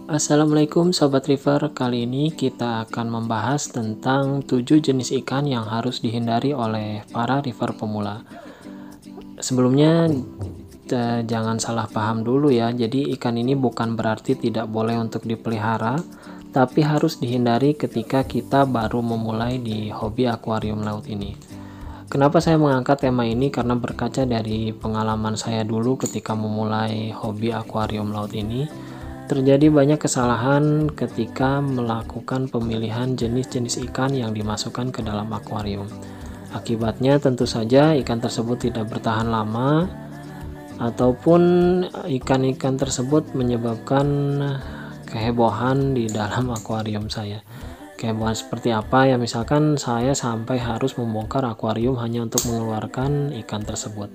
Assalamualaikum Sobat River, kali ini kita akan membahas tentang 7 jenis ikan yang harus dihindari oleh para river pemula. Sebelumnya jangan salah paham dulu ya, jadi ikan ini bukan berarti tidak boleh untuk dipelihara, tapi harus dihindari ketika kita baru memulai di hobi akuarium laut ini. Kenapa saya mengangkat tema ini? Karena berkaca dari pengalaman saya dulu ketika memulai hobi akuarium laut ini, terjadi banyak kesalahan ketika melakukan pemilihan jenis-jenis ikan yang dimasukkan ke dalam akuarium. Akibatnya tentu saja ikan tersebut tidak bertahan lama, ataupun ikan-ikan tersebut menyebabkan kehebohan di dalam akuarium saya. Kehebohan seperti apa ya, misalkan saya sampai harus membongkar akuarium hanya untuk mengeluarkan ikan tersebut.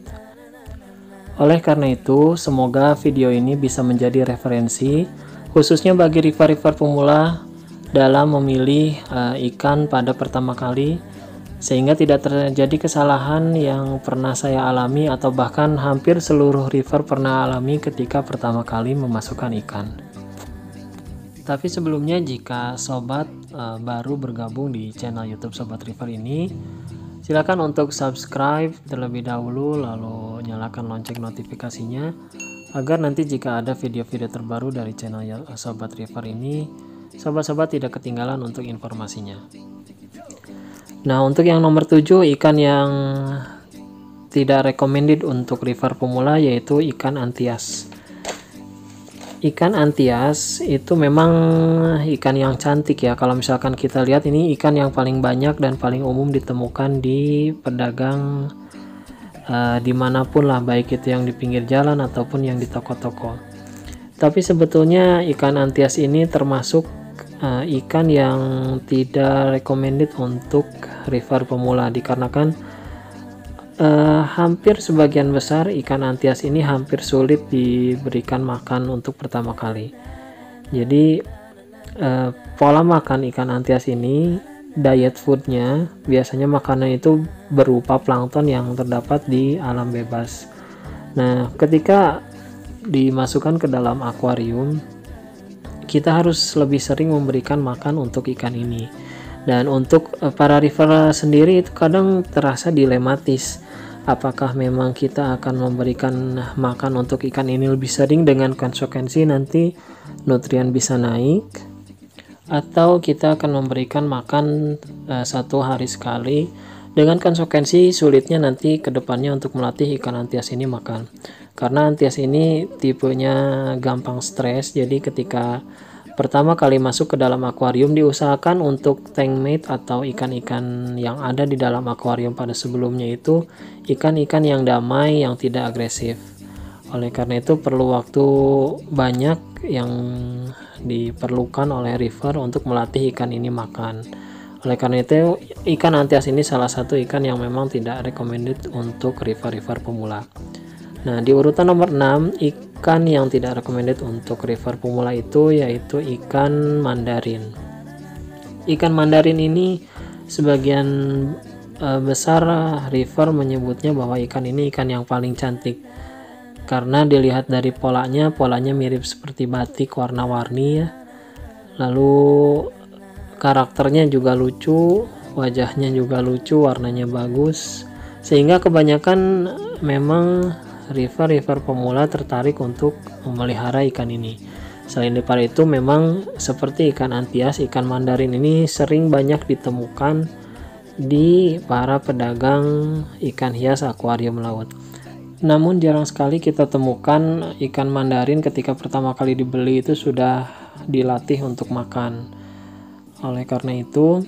Oleh karena itu, semoga video ini bisa menjadi referensi khususnya bagi river-river pemula dalam memilih ikan pada pertama kali, sehingga tidak terjadi kesalahan yang pernah saya alami atau bahkan hampir seluruh river pernah alami ketika pertama kali memasukkan ikan. Tapi sebelumnya, jika sobat baru bergabung di channel YouTube Sobat River ini, silakan untuk subscribe terlebih dahulu, lalu nyalakan lonceng notifikasinya agar nanti jika ada video-video terbaru dari channel Sobat River ini, sobat-sobat tidak ketinggalan untuk informasinya. Nah, untuk yang nomor 7, ikan yang tidak recommended untuk river pemula yaitu ikan antias. Ikan antias itu memang ikan yang cantik ya. Kalau misalkan kita lihat, ini ikan yang paling banyak dan paling umum ditemukan di pedagang dimanapun lah, baik itu yang di pinggir jalan ataupun yang di toko-toko. Tapi sebetulnya ikan antias ini termasuk ikan yang tidak recommended untuk river pemula, dikarenakan hampir sebagian besar ikan antias ini hampir sulit diberikan makan untuk pertama kali. Jadi pola makan ikan antias ini, diet foodnya biasanya makanan itu berupa plankton yang terdapat di alam bebas. Nah, ketika dimasukkan ke dalam akuarium, kita harus lebih sering memberikan makan untuk ikan ini. Dan untuk para river sendiri itu kadang terasa dilematis. Apakah memang kita akan memberikan makan untuk ikan ini lebih sering dengan konsekuensi nanti nutrien bisa naik, atau kita akan memberikan makan 1 hari sekali dengan konsekuensi sulitnya nanti kedepannya untuk melatih ikan antias ini makan. Karena antias ini tipenya gampang stres, jadi ketika pertama kali masuk ke dalam akuarium diusahakan untuk tank mate atau ikan-ikan yang ada di dalam akuarium pada sebelumnya itu ikan-ikan yang damai, yang tidak agresif. Oleh karena itu perlu waktu banyak yang diperlukan oleh river untuk melatih ikan ini makan. Oleh karena itu ikan antias ini salah satu ikan yang memang tidak recommended untuk river-river pemula. Nah, di urutan nomor 6, ikan yang tidak recommended untuk river pemula itu yaitu ikan mandarin. Ikan mandarin ini sebagian besar river menyebutnya bahwa ikan ini ikan yang paling cantik. Karena dilihat dari polanya mirip seperti batik warna-warni ya. Lalu karakternya juga lucu, wajahnya juga lucu, warnanya bagus. Sehingga kebanyakan memang river-river pemula tertarik untuk memelihara ikan ini. Selain daripada itu, memang seperti ikan antias, ikan mandarin ini sering banyak ditemukan di para pedagang ikan hias akuarium laut. Namun jarang sekali kita temukan ikan mandarin ketika pertama kali dibeli itu sudah dilatih untuk makan. Oleh karena itu,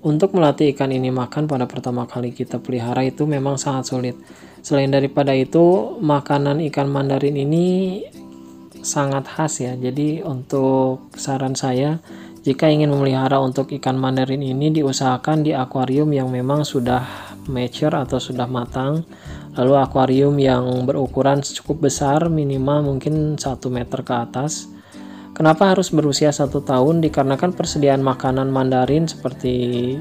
untuk melatih ikan ini makan pada pertama kali kita pelihara itu memang sangat sulit. Selain daripada itu, makanan ikan mandarin ini sangat khas ya. Jadi untuk saran saya, jika ingin memelihara untuk ikan mandarin ini, diusahakan di akuarium yang memang sudah mature atau sudah matang. Lalu akuarium yang berukuran cukup besar, minimal mungkin 1 meter ke atas. Kenapa harus berusia 1 tahun? Dikarenakan persediaan makanan mandarin seperti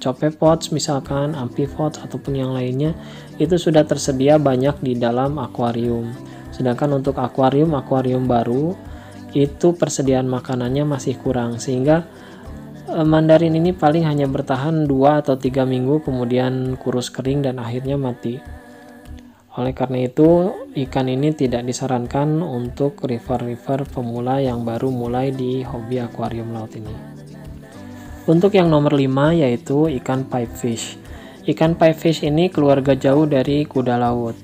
copepods misalkan, amphipods ataupun yang lainnya itu sudah tersedia banyak di dalam akuarium. Sedangkan untuk akuarium baru itu persediaan makanannya masih kurang, sehingga mandarin ini paling hanya bertahan 2 atau 3 minggu kemudian kurus kering dan akhirnya mati. Oleh karena itu, ikan ini tidak disarankan untuk river pemula yang baru mulai di hobi akuarium laut ini. Untuk yang nomor 5 yaitu ikan pipefish. Ikan pipefish ini keluarga jauh dari kuda laut.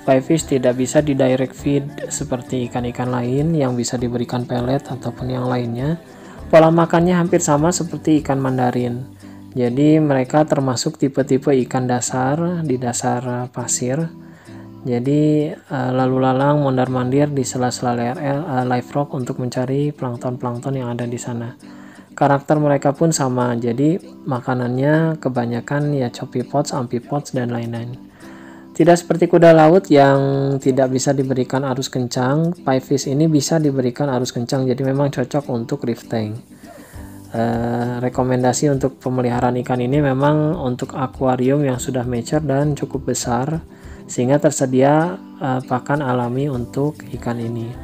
Pipefish tidak bisa di direct feed seperti ikan-ikan lain yang bisa diberikan pelet ataupun yang lainnya. Pola makannya hampir sama seperti ikan mandarin. Jadi mereka termasuk tipe-tipe ikan dasar di dasar pasir. Jadi lalu lalang mondar-mandir di sela-sela live rock untuk mencari plankton-plankton yang ada di sana. Karakter mereka pun sama, jadi makanannya kebanyakan ya choppypods, amphipods, dan lain-lain. Tidak seperti kuda laut yang tidak bisa diberikan arus kencang, pipefish ini bisa diberikan arus kencang, jadi memang cocok untuk reef tank. Rekomendasi untuk pemeliharaan ikan ini memang untuk akuarium yang sudah mature dan cukup besar, sehingga tersedia pakan alami untuk ikan ini.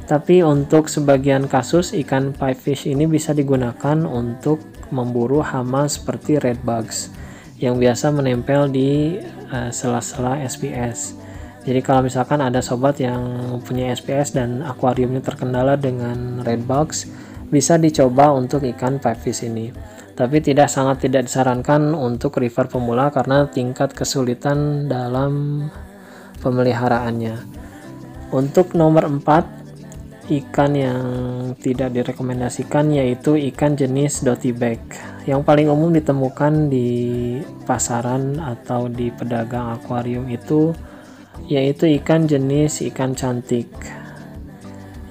Tapi untuk sebagian kasus ikan pipefish ini bisa digunakan untuk memburu hama seperti redbugs yang biasa menempel di sela-sela SPS. Jadi kalau misalkan ada sobat yang punya SPS dan akuariumnya terkendala dengan redbugs, bisa dicoba untuk ikan pipefish ini. Tapi sangat tidak disarankan untuk river pemula karena tingkat kesulitan dalam pemeliharaannya. Untuk nomor 4, ikan yang tidak direkomendasikan yaitu ikan jenis dottyback. Yang paling umum ditemukan di pasaran atau di pedagang akuarium itu yaitu ikan jenis ikan cantik.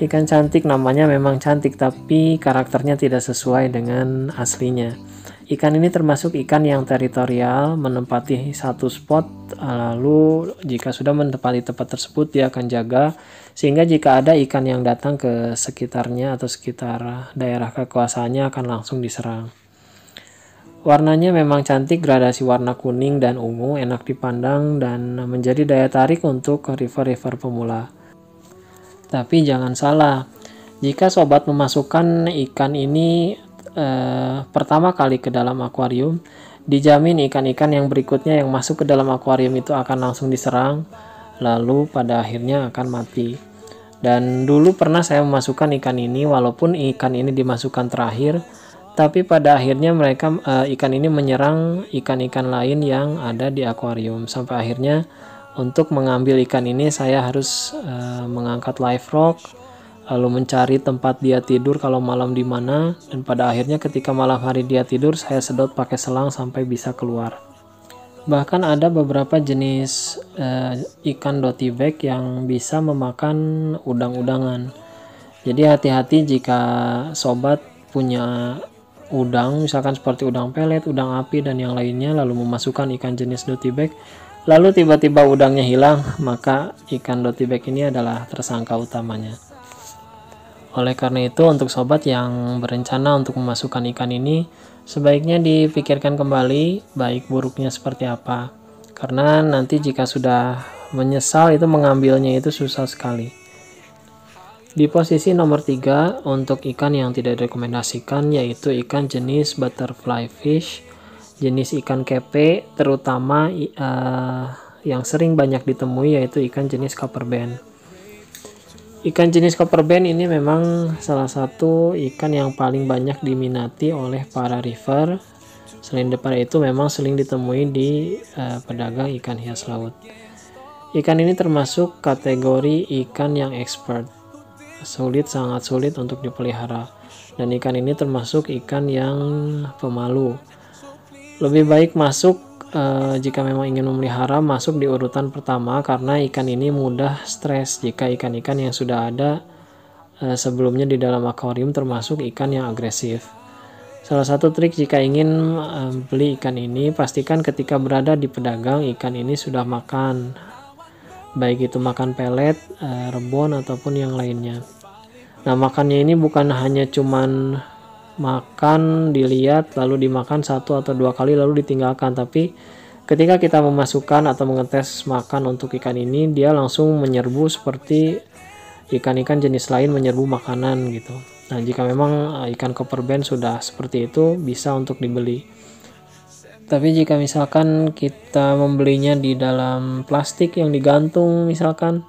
Ikan cantik namanya memang cantik, tapi karakternya tidak sesuai dengan aslinya. Ikan ini termasuk ikan yang teritorial, menempati satu spot, lalu jika sudah menempati tempat tersebut dia akan jaga, sehingga jika ada ikan yang datang ke sekitarnya atau sekitar daerah kekuasaannya akan langsung diserang. Warnanya memang cantik, gradasi warna kuning dan ungu, enak dipandang dan menjadi daya tarik untuk river pemula. Tapi jangan salah, jika sobat memasukkan ikan ini pertama kali ke dalam akuarium, dijamin ikan-ikan yang berikutnya yang masuk ke dalam akuarium itu akan langsung diserang, lalu pada akhirnya akan mati. Dan dulu pernah saya memasukkan ikan ini, walaupun ikan ini dimasukkan terakhir, tapi pada akhirnya ikan ini menyerang ikan-ikan lain yang ada di akuarium. Sampai akhirnya untuk mengambil ikan ini saya harus mengangkat live rock, lalu mencari tempat dia tidur kalau malam di mana, dan pada akhirnya ketika malam hari dia tidur saya sedot pakai selang sampai bisa keluar. Bahkan ada beberapa jenis ikan dottyback yang bisa memakan udang-udangan. Jadi hati-hati jika sobat punya udang, misalkan seperti udang pelet, udang api, dan yang lainnya, lalu memasukkan ikan jenis dottyback, lalu tiba-tiba udangnya hilang, maka ikan dottyback ini adalah tersangka utamanya. Oleh karena itu, untuk sobat yang berencana untuk memasukkan ikan ini, sebaiknya dipikirkan kembali baik buruknya seperti apa. Karena nanti jika sudah menyesal itu mengambilnya itu susah sekali. Di posisi nomor 3 untuk ikan yang tidak direkomendasikan yaitu ikan jenis butterfly fish, jenis ikan kepe, terutama yang sering banyak ditemui yaitu ikan jenis copperband. Ikan jenis copperband ini memang salah satu ikan yang paling banyak diminati oleh para river. Selain daripada itu memang sering ditemui di pedagang ikan hias laut. Ikan ini termasuk kategori ikan yang expert, sangat sulit untuk dipelihara. Dan ikan ini termasuk ikan yang pemalu. Lebih baik masuk jika memang ingin memelihara, masuk di urutan pertama karena ikan ini mudah stres jika ikan-ikan yang sudah ada sebelumnya di dalam akuarium termasuk ikan yang agresif. Salah satu trik jika ingin beli ikan ini, pastikan ketika berada di pedagang ikan ini sudah makan, baik itu makan pelet, rebon ataupun yang lainnya. Nah, makannya ini bukan hanya cuman makan, dilihat, lalu dimakan 1 atau 2 kali lalu ditinggalkan, tapi ketika kita memasukkan atau mengetes makan untuk ikan ini, dia langsung menyerbu seperti ikan-ikan jenis lain menyerbu makanan gitu. Nah, jika memang ikan copperband sudah seperti itu, bisa untuk dibeli. Tapi jika misalkan kita membelinya di dalam plastik yang digantung misalkan,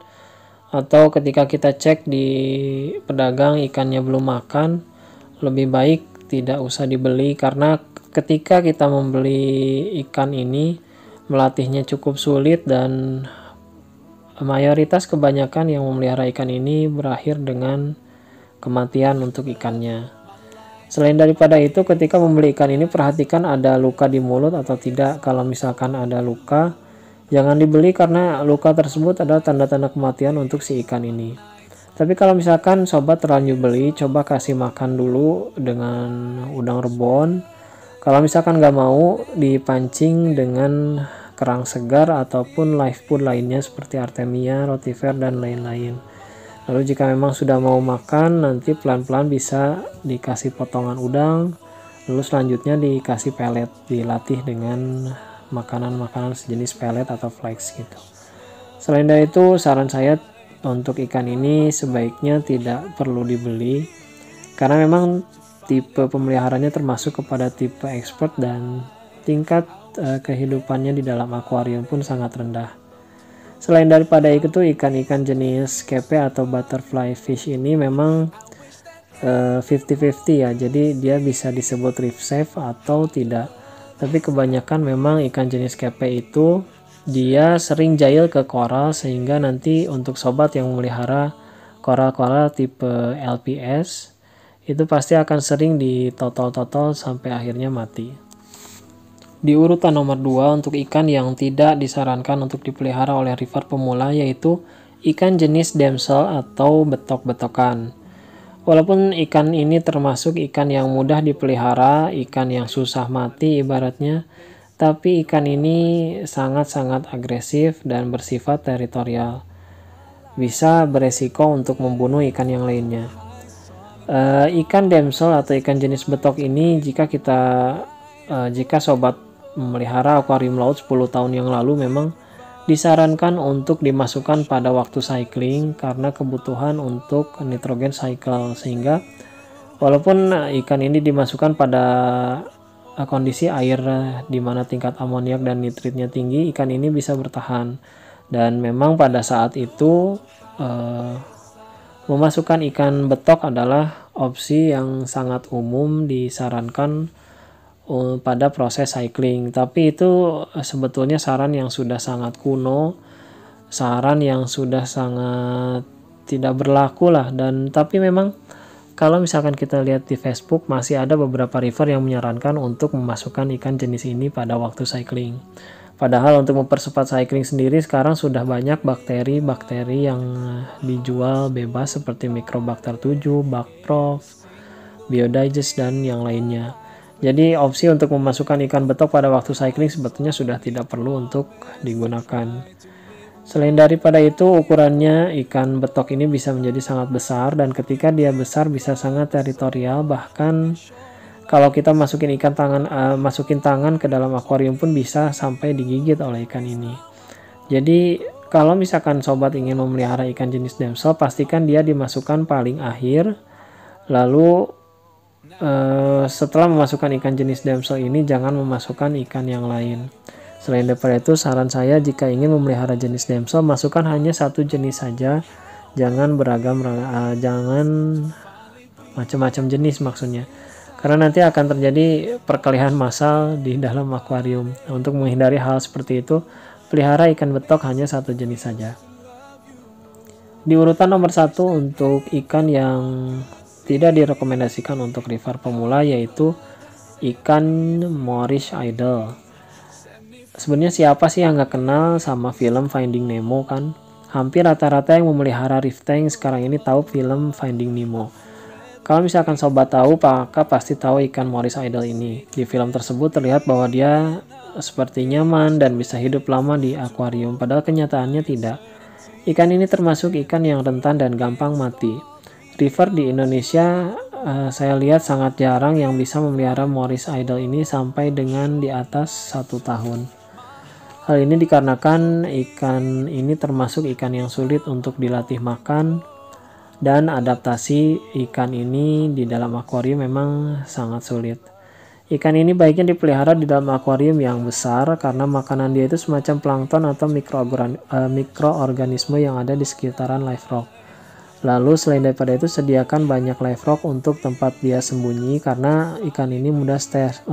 atau ketika kita cek di pedagang ikannya belum makan, lebih baik tidak usah dibeli, karena ketika kita membeli ikan ini melatihnya cukup sulit dan mayoritas kebanyakan yang memelihara ikan ini berakhir dengan kematian untuk ikannya. Selain daripada itu, ketika membeli ikan ini perhatikan ada luka di mulut atau tidak. Kalau misalkan ada luka, jangan dibeli karena luka tersebut adalah tanda-tanda kematian untuk si ikan ini. Tapi kalau misalkan sobat terlanjur beli, coba kasih makan dulu dengan udang rebon. Kalau misalkan nggak mau, dipancing dengan kerang segar ataupun live food lainnya seperti artemia, rotifer, dan lain-lain. Lalu jika memang sudah mau makan, nanti pelan-pelan bisa dikasih potongan udang, lalu selanjutnya dikasih pelet, dilatih dengan makanan-makanan sejenis pelet atau flakes gitu. Selain dari itu, saran saya untuk ikan ini sebaiknya tidak perlu dibeli, karena memang tipe pemeliharannya termasuk kepada tipe expert dan tingkat kehidupannya di dalam akuarium pun sangat rendah. Selain daripada itu, ikan-ikan jenis kepe atau butterfly fish ini memang 50-50 ya, jadi dia bisa disebut reef safe atau tidak. Tapi kebanyakan memang ikan jenis kepe itu dia sering jahil ke koral, sehingga nanti untuk sobat yang memelihara koral-koral tipe LPS itu pasti akan sering ditotol-totol sampai akhirnya mati. Di urutan nomor 2 untuk ikan yang tidak disarankan untuk dipelihara oleh river pemula, yaitu ikan jenis damsel atau betok-betokan. Walaupun ikan ini termasuk ikan yang mudah dipelihara, ikan yang susah mati ibaratnya, tapi ikan ini sangat-sangat agresif dan bersifat teritorial. Bisa beresiko untuk membunuh ikan yang lainnya. Ikan damsel atau ikan jenis betok ini jika sobat memelihara akuarium laut 10 tahun yang lalu, memang disarankan untuk dimasukkan pada waktu cycling karena kebutuhan untuk nitrogen cycle, sehingga walaupun ikan ini dimasukkan pada kondisi air di mana tingkat amoniak dan nitritnya tinggi, ikan ini bisa bertahan. Dan memang pada saat itu memasukkan ikan betok adalah opsi yang sangat umum disarankan pada proses cycling. Tapi itu sebetulnya saran yang sudah sangat kuno, saran yang sudah sangat tidak berlaku lah. Dan tapi memang kalau misalkan kita lihat di Facebook, masih ada beberapa river yang menyarankan untuk memasukkan ikan jenis ini pada waktu cycling. Padahal untuk mempercepat cycling sendiri sekarang sudah banyak bakteri-bakteri yang dijual bebas seperti Microbacter 7, Bacprof, Biodigest, dan yang lainnya. Jadi opsi untuk memasukkan ikan betok pada waktu cycling sebetulnya sudah tidak perlu untuk digunakan. Selain daripada itu, ukurannya ikan betok ini bisa menjadi sangat besar, dan ketika dia besar bisa sangat teritorial. Bahkan kalau kita masukin tangan ke dalam akuarium pun bisa sampai digigit oleh ikan ini. Jadi kalau misalkan sobat ingin memelihara ikan jenis damsel, pastikan dia dimasukkan paling akhir. Lalu setelah memasukkan ikan jenis damsel ini, jangan memasukkan ikan yang lain. Selain daripada itu, saran saya jika ingin memelihara jenis damsel, masukkan hanya satu jenis saja, jangan jangan macam-macam jenis maksudnya, karena nanti akan terjadi perkelahian massal di dalam akuarium. Untuk menghindari hal seperti itu, pelihara ikan betok hanya satu jenis saja. Di urutan nomor 1 untuk ikan yang tidak direkomendasikan untuk river pemula, yaitu ikan Morris Idol. Sebenarnya siapa sih yang nggak kenal sama film Finding Nemo kan? Hampir rata-rata yang memelihara reef tank sekarang ini tahu film Finding Nemo. Kalau misalkan sobat tahu, maka pasti tahu ikan Morris Idol ini. Di film tersebut terlihat bahwa dia seperti nyaman dan bisa hidup lama di akuarium, padahal kenyataannya tidak. Ikan ini termasuk ikan yang rentan dan gampang mati. River di Indonesia saya lihat sangat jarang yang bisa memelihara Morris Idol ini sampai dengan di atas 1 tahun. Hal ini dikarenakan ikan ini termasuk ikan yang sulit untuk dilatih makan, Dan adaptasi ikan ini di dalam akuarium memang sangat sulit. Ikan ini baiknya dipelihara di dalam akuarium yang besar karena makanan dia itu semacam plankton atau mikroorganisme yang ada di sekitaran live rock. Lalu selain daripada itu, sediakan banyak live rock untuk tempat dia sembunyi karena ikan ini mudah stres.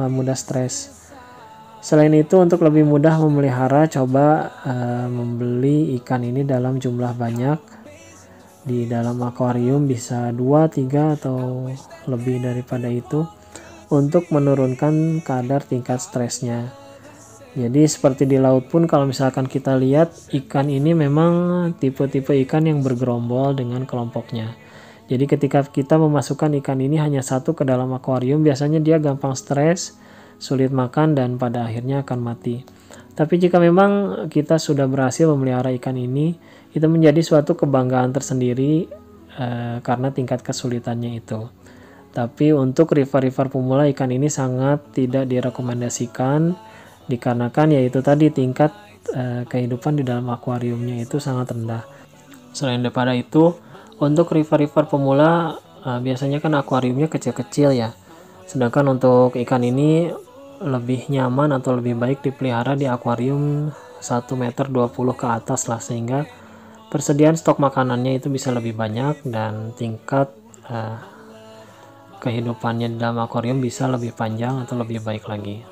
Selain itu, untuk lebih mudah memelihara, coba membeli ikan ini dalam jumlah banyak. Di dalam akuarium bisa 2, 3 atau lebih daripada itu untuk menurunkan kadar tingkat stresnya. Jadi seperti di laut pun kalau misalkan kita lihat ikan ini memang tipe-tipe ikan yang bergerombol dengan kelompoknya. Jadi ketika kita memasukkan ikan ini hanya satu ke dalam akuarium, biasanya dia gampang stres, sulit makan, dan pada akhirnya akan mati. Tapi jika memang kita sudah berhasil memelihara ikan ini, itu menjadi suatu kebanggaan tersendiri karena tingkat kesulitannya itu. Tapi untuk river pemula, ikan ini sangat tidak direkomendasikan dikarenakan yaitu tadi tingkat kehidupan di dalam akuariumnya itu sangat rendah. Selain daripada itu, untuk river pemula biasanya kan akuariumnya kecil-kecil ya. Sedangkan untuk ikan ini lebih nyaman atau lebih baik dipelihara di akuarium 1,20 meter ke atas lah, sehingga persediaan stok makanannya itu bisa lebih banyak dan tingkat kehidupannya di dalam akuarium bisa lebih panjang atau lebih baik lagi.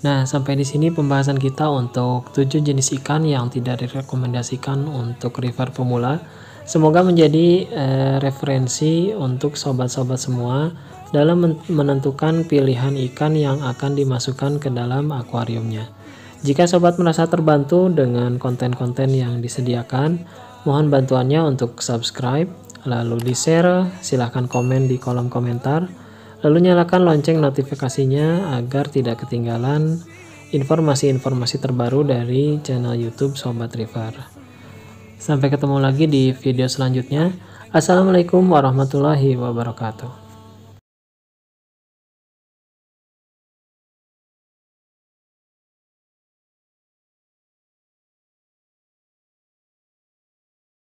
Nah, sampai di sini pembahasan kita untuk 7 jenis ikan yang tidak direkomendasikan untuk river pemula. Semoga menjadi referensi untuk sobat-sobat semua dalam menentukan pilihan ikan yang akan dimasukkan ke dalam akuariumnya. Jika sobat merasa terbantu dengan konten-konten yang disediakan, mohon bantuannya untuk subscribe, lalu di-share, silahkan komen di kolom komentar, lalu nyalakan lonceng notifikasinya agar tidak ketinggalan informasi-informasi terbaru dari channel YouTube Sobat River. Sampai ketemu lagi di video selanjutnya. Assalamualaikum warahmatullahi wabarakatuh.